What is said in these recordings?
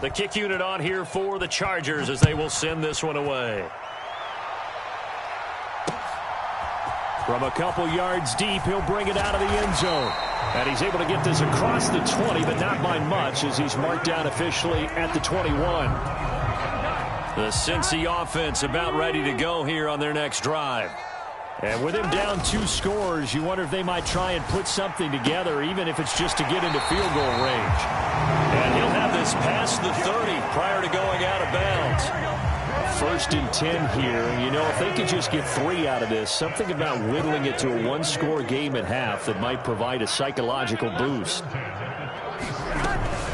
The kick unit on here for the Chargers as they will send this one away. From a couple yards deep, he'll bring it out of the end zone. And he's able to get this across the 20, but not by much as he's marked down officially at the 21. The Cincy offense about ready to go here on their next drive. And with him down 2 scores, you wonder if they might try and put something together, even if it's just to get into field goal range. And he'll have this past the 30 prior to going out of bounds. 1st and 10 here. You know, if they could just get 3 out of this, something about whittling it to a 1-score game at half that might provide a psychological boost.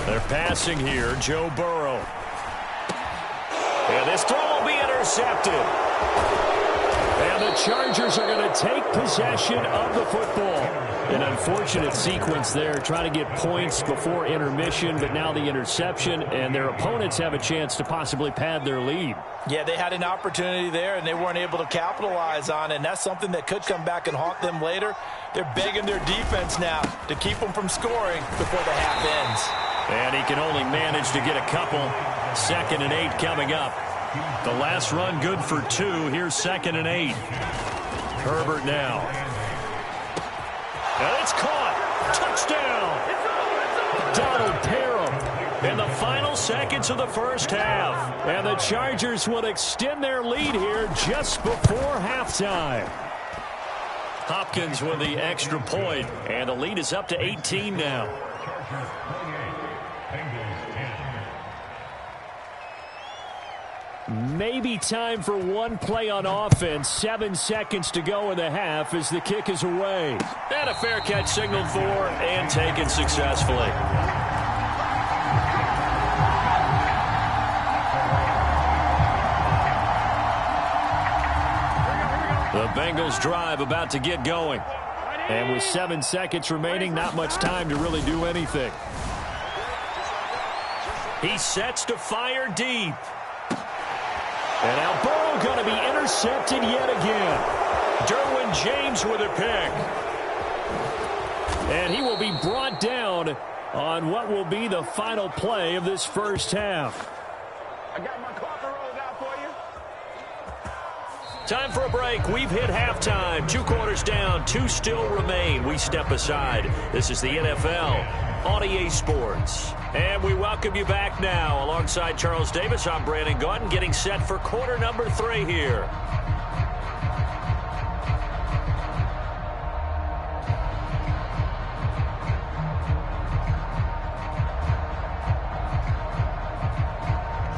They're passing here, Joe Burrow. And this throw will be intercepted. And the Chargers are going to take possession of the football. An unfortunate sequence there, trying to get points before intermission, but now the interception, and their opponents have a chance to possibly pad their lead. Yeah, they had an opportunity there, and they weren't able to capitalize on it, and that's something that could come back and haunt them later. They're begging their defense now to keep them from scoring before the half ends. And he can only manage to get a couple. 2nd and 8 coming up. The last run good for 2. Here's 2nd and 8. Herbert now. And it's caught. Touchdown. Donald Parham in the final seconds of the first half. And the Chargers will extend their lead here just before halftime. Hopkins with the extra point, and the lead is up to 18 now. Maybe time for one play on offense. 7 seconds to go in the half as the kick is away. And a fair catch signaled for and taken successfully. The Bengals drive about to get going. And with 7 seconds remaining, not much time to really do anything. He sets to fire deep. And now Burrow going to be intercepted yet again. Derwin James with a pick. And he will be brought down on what will be the final play of this first half. I got my coffee rolled out for you. Time for a break. We've hit halftime. 2 quarters down. 2 still remain. We step aside. This is the NFL on EA Sports. And we welcome you back now. Alongside Charles Davis, I'm Brandon Gaudin, getting set for quarter number 3 here.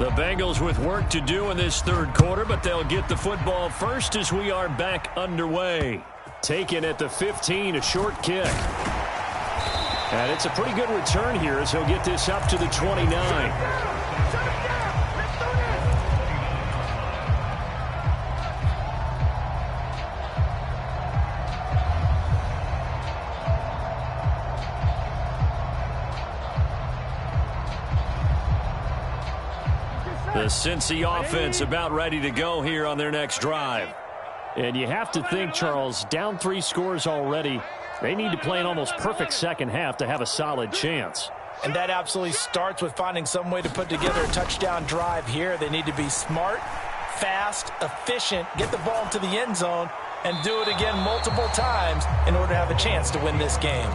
The Bengals with work to do in this 3rd quarter, but they'll get the football first as we are back underway. Taken at the 15, a short kick. And it's a pretty good return here as he'll get this up to the 29. The Cincy offense about ready to go here on their next drive. And you have to think, Charles, down 3 scores already. They need to play an almost perfect second half to have a solid chance. And that absolutely starts with finding some way to put together a touchdown drive here. They need to be smart, fast, efficient, get the ball into the end zone, and do it again multiple times in order to have a chance to win this game.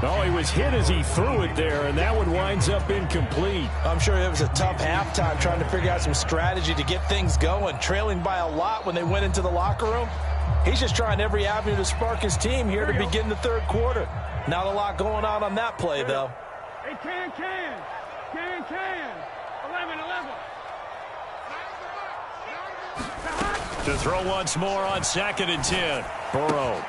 Oh, he was hit as he threw it there, and that one winds up incomplete. I'm sure it was a tough halftime trying to figure out some strategy to get things going, trailing by a lot when they went into the locker room. He's just trying every avenue to spark his team here to begin the 3rd quarter. Not a lot going on that play, though. Hey, can. 11. To throw once more on 2nd and 10. Burrow.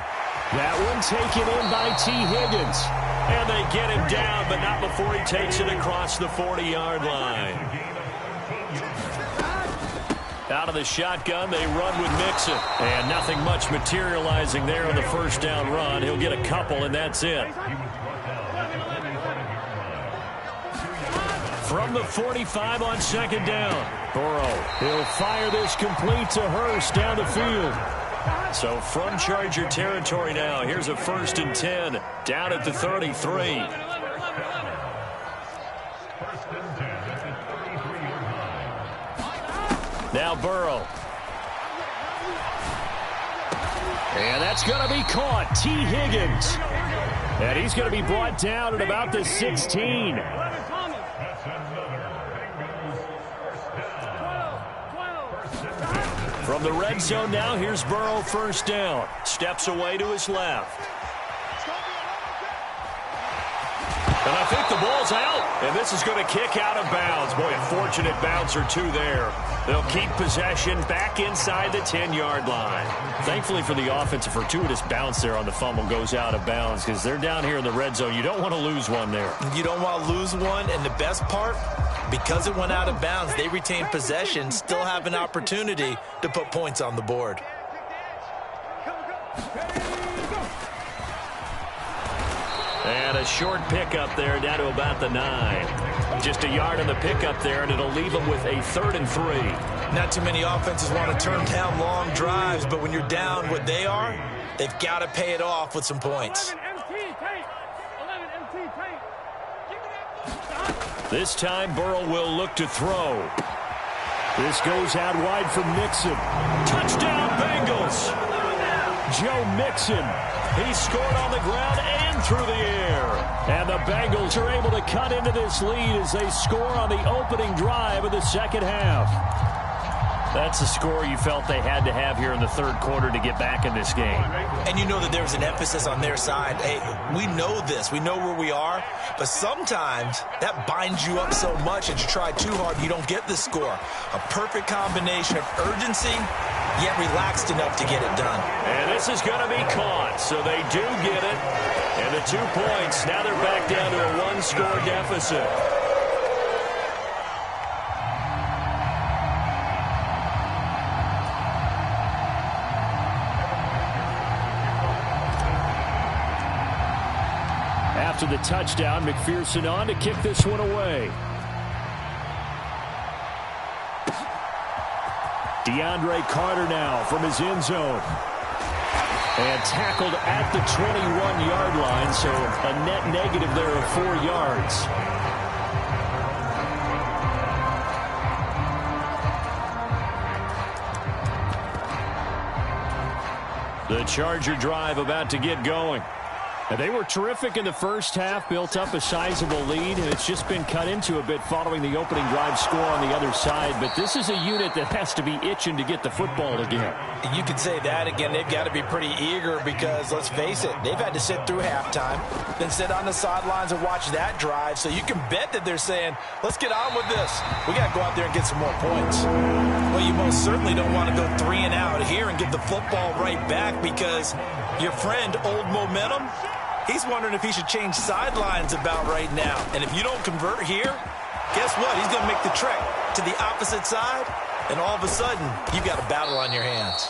That one taken in by T. Higgins. And they get him down, but not before he takes it across the 40-yard line. Out of the shotgun, they run with Mixon. And nothing much materializing there on the first down run. He'll get a couple, and that's it. From the 45 on 2nd down. Burrow. He'll fire this complete to Hurst down the field. So from Charger territory now, here's a 1st and 10 down at the 33. Now Burrow. And that's going to be caught. T. Higgins. And he's going to be brought down at about the 16. From the red zone now, here's Burrow, first down. Steps away to his left. And I think the ball's out. And this is going to kick out of bounds. Boy, a fortunate bounce or two there. They'll keep possession back inside the 10-yard line. Thankfully for the offense, a fortuitous bounce there on the fumble goes out of bounds because they're down here in the red zone. You don't want to lose one there. You don't want to lose one, and the best part, because it went out of bounds, they retain possession, still have an opportunity to put points on the board. And a short pickup there down to about the 9. Just a yard on the pickup there, and it'll leave them with a 3rd and 3. Not too many offenses want to turn down long drives, but when you're down what they are, they've got to pay it off with some points. This time, Burrow will look to throw. This goes out wide for Mixon. Touchdown, Bengals! Joe Mixon. He scored on the ground and through the air. And the Bengals are able to cut into this lead as they score on the opening drive of the second half. That's the score you felt they had to have here in the third quarter to get back in this game. And you know that there's an emphasis on their side. Hey, we know this. We know where we are. But sometimes that binds you up so much that you try too hard, you don't get the score. A perfect combination of urgency, yet relaxed enough to get it done. And this is going to be caught, so they do get it. And the 2 points, now they're back down to a 1-score deficit. After the touchdown, McPherson on to kick this one away. DeAndre Carter now from his end zone. And tackled at the 21-yard line, so a net negative there of 4 yards. The Charger drive about to get going. And they were terrific in the first half, built up a sizable lead, and it's just been cut into a bit following the opening drive score on the other side. But this is a unit that has to be itching to get the football again. You could say that again. They've got to be pretty eager because, let's face it, they've had to sit through halftime, then sit on the sidelines and watch that drive. So you can bet that they're saying, let's get on with this. We got to go out there and get some more points. Well, you most certainly don't want to go 3 and out here and get the football right back because your friend, Old Momentum, he's wondering if he should change sidelines about right now. And if you don't convert here, guess what? He's going to make the trek to the opposite side, and all of a sudden, you've got a battle on your hands.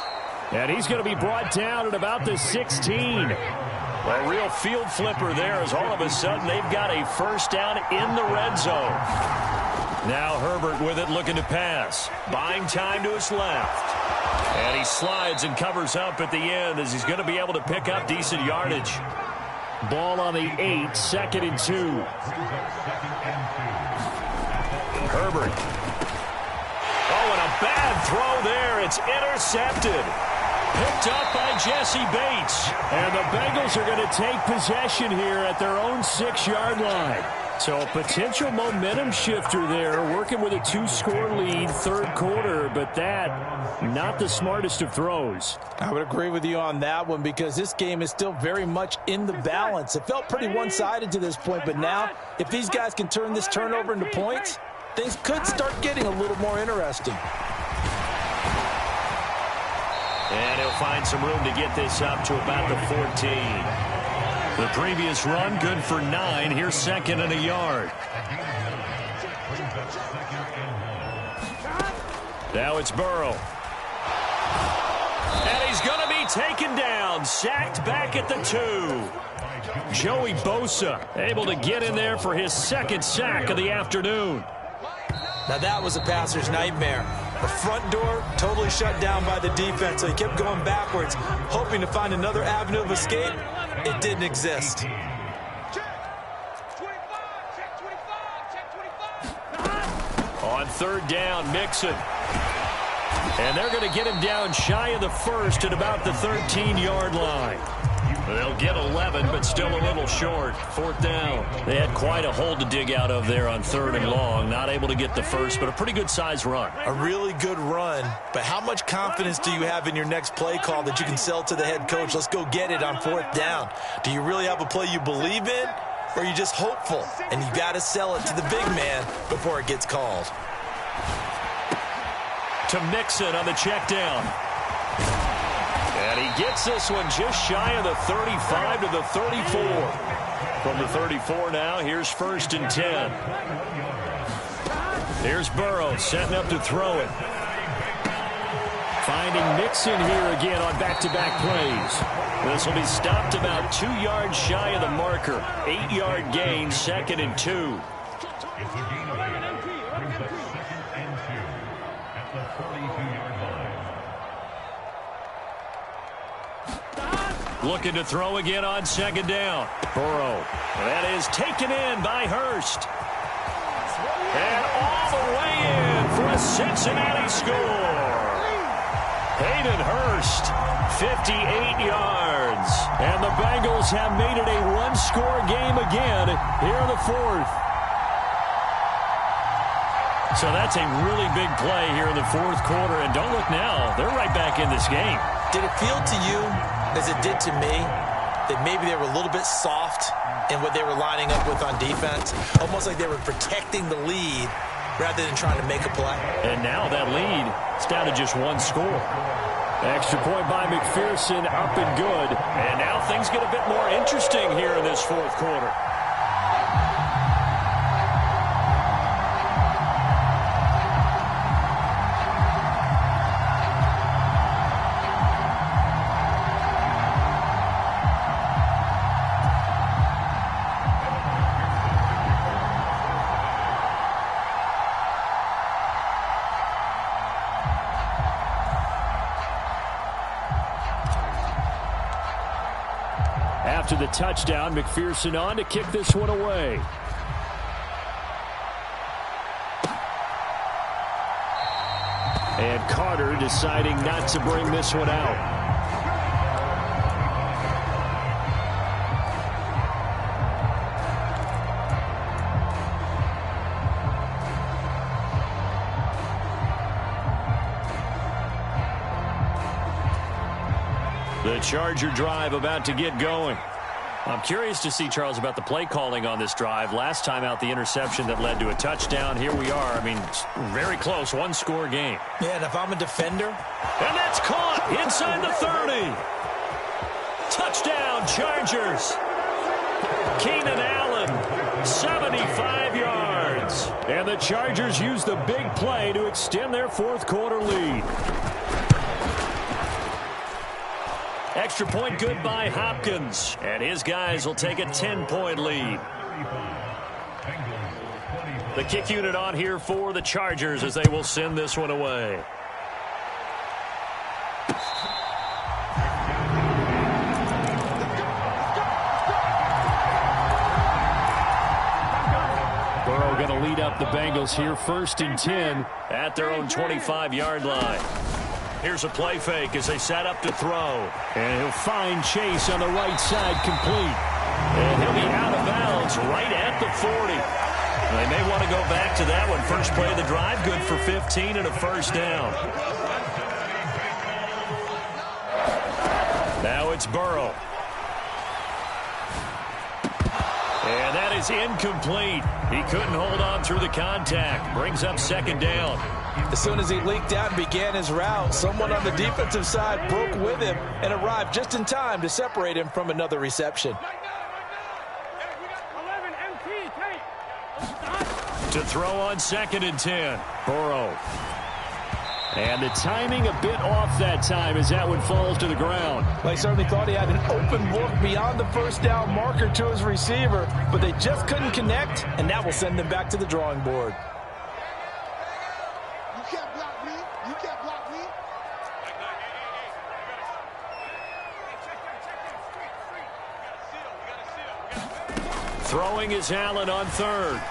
And he's going to be brought down at about the 16. A real field flipper there as all of a sudden they've got a first down in the red zone. Now Herbert with it looking to pass. Buying time to his left. And he slides and covers up at the end as he's going to be able to pick up decent yardage. Ball on the 8, 2nd and 2. Herbert. Oh, and a bad throw there. It's intercepted. Picked up by Jesse Bates. And the Bengals are going to take possession here at their own 6-yard line. So a potential momentum shifter there, working with a 2-score lead, third quarter, but that, not the smartest of throws. I would agree with you on that one because this game is still very much in the balance. It felt pretty one-sided to this point, but now if these guys can turn this turnover into points, things could start getting a little more interesting. And he'll find some room to get this up to about the 14. The previous run, good for 9. Here's 2nd and a yard. Now it's Burrow. And he's going to be taken down, sacked back at the 2. Joey Bosa able to get in there for his 2nd sack of the afternoon. Now that was a passer's nightmare. The front door totally shut down by the defense, so he kept going backwards, hoping to find another avenue of escape. It didn't exist. On 3rd down, Mixon. And they're going to get him down shy of the first at about the 13-yard line. They'll get 11, but still a little short. Fourth down. They had quite a hole to dig out of there on 3rd and long. Not able to get the first, but a pretty good-sized run. A really good run, but how much confidence do you have in your next play call that you can sell to the head coach? Let's go get it on 4th down. Do you really have a play you believe in, or are you just hopeful? And you got to sell it to the big man before it gets called. To Mixon on the check down. And he gets this one just shy of the 35 to the 34. From the 34 now, here's 1st and 10. Here's Burrow setting up to throw it. Finding Mixon here again on back-to-back plays. This will be stopped about 2 yards shy of the marker. 8-yard gain, 2nd and 2. Looking to throw again on 2nd down. Burrow. That is taken in by Hurst. And all the way in for a Cincinnati score. Hayden Hurst, 58 yards. And the Bengals have made it a one-score game again here in the 4th. So that's a really big play here in the 4th quarter. And don't look now, they're right back in this game. Did it feel to you, as it did to me, that maybe they were a little bit soft in what they were lining up with on defense? Almost like they were protecting the lead rather than trying to make a play. And now that lead is down to just 1 score. Extra point by McPherson, up and good. And now things get a bit more interesting here in this 4th quarter. After the touchdown, McPherson on to kick this one away. And Carter deciding not to bring this one out. The Charger drive about to get going. I'm curious to see, Charles, about the play calling on this drive. Last time out, the interception that led to a touchdown. Here we are. I mean, very close, 1-score game. Yeah, and if I'm a defender. And that's caught inside the 30. Touchdown, Chargers. Keenan Allen, 75 yards. And the Chargers use the big play to extend their 4th quarter lead. Extra point good by Hopkins. And his guys will take a 10-point lead. The kick unit on here for the Chargers as they will send this one away. Burrow going to lead up the Bengals here, 1st and 10 at their own 25-yard line. Here's a play fake as they set up to throw. And he'll find Chase on the right side complete. And he'll be out of bounds right at the 40. They may want to go back to that one. First play of the drive, good for 15 and a 1st down. Now it's Burrow. And that is incomplete. He couldn't hold on through the contact. Brings up 2nd down. As soon as he leaked out and began his route, someone on the defensive side broke with him and arrived just in time to separate him from another reception. To throw on 2nd and 10. Burrow. And the timing a bit off that time as that one falls to the ground. They certainly thought he had an open look beyond the 1st down marker to his receiver, but they just couldn't connect, and that will send them back to the drawing board. You can't block me. You can't block me. Throwing is Allen on 3rd.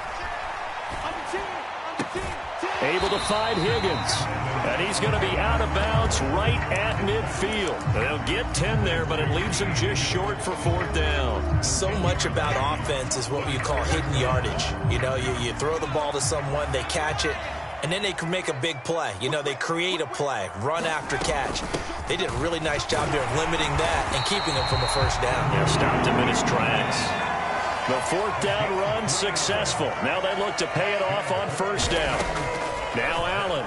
Able to find Higgins. And he's going to be out of bounds right at midfield. They'll get 10 there, but it leaves him just short for 4th down. So much about offense is what you call hidden yardage. You know, you throw the ball to someone, they catch it, and then they can make a big play. You know, they create a play, run after catch. They did a really nice job there of limiting that and keeping him from a 1st down. Yeah, stopped him in his tracks. The 4th down run successful. Now they look to pay it off on 1st down. Now Allen.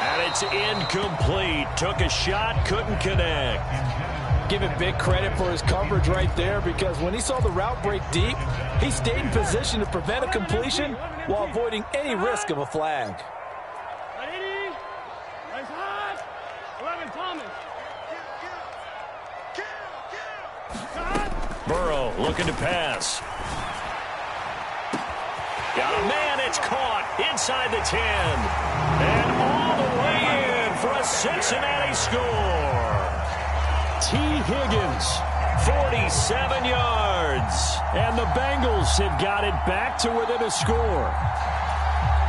And it's incomplete. Took a shot, couldn't connect. Give him big credit for his coverage right there, because when he saw the route break deep, he stayed in position to prevent a completion while avoiding any risk of a flag. Burrow looking to pass. Got a man, it's caught inside the 10. And all the way in for a Cincinnati score. T. Higgins, 47 yards. And the Bengals have got it back to within a score.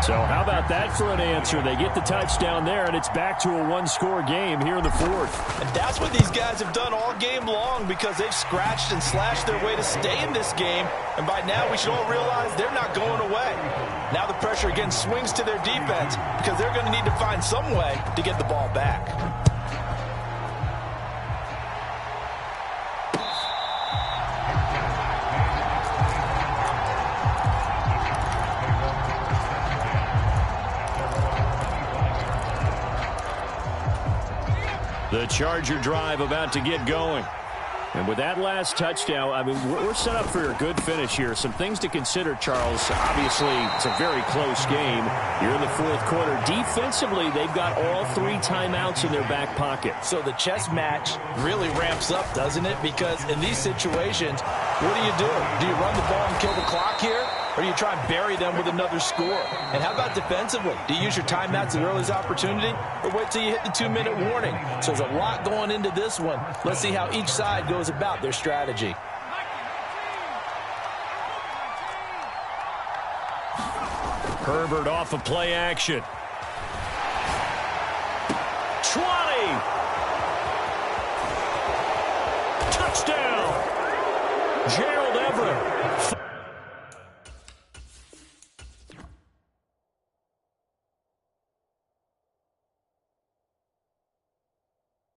So how about that for an answer? They get the touchdown there, and it's back to a 1-score game here in the 4th. And that's what these guys have done all game long, because they've scratched and slashed their way to stay in this game. And by now, we should all realize they're not going away. Now the pressure again swings to their defense, because they're going to need to find some way to get the ball back. The Charger drive about to get going. And with that last touchdown, I mean, we're set up for a good finish here. Some things to consider, Charles. Obviously, it's a very close game. You're in the 4th quarter. Defensively, they've got all 3 timeouts in their back pocket. So the chess match really ramps up, doesn't it? Because in these situations, what do? Do you run the ball and kill the clock here? Or do you try and bury them with another score? And how about defensively? Do you use your timeouts at earliest opportunity, or wait till you hit the 2-minute warning? So there's a lot going into this one. Let's see how each side goes about their strategy. Herbert off of play action. 20. Touchdown. Gerald Everett.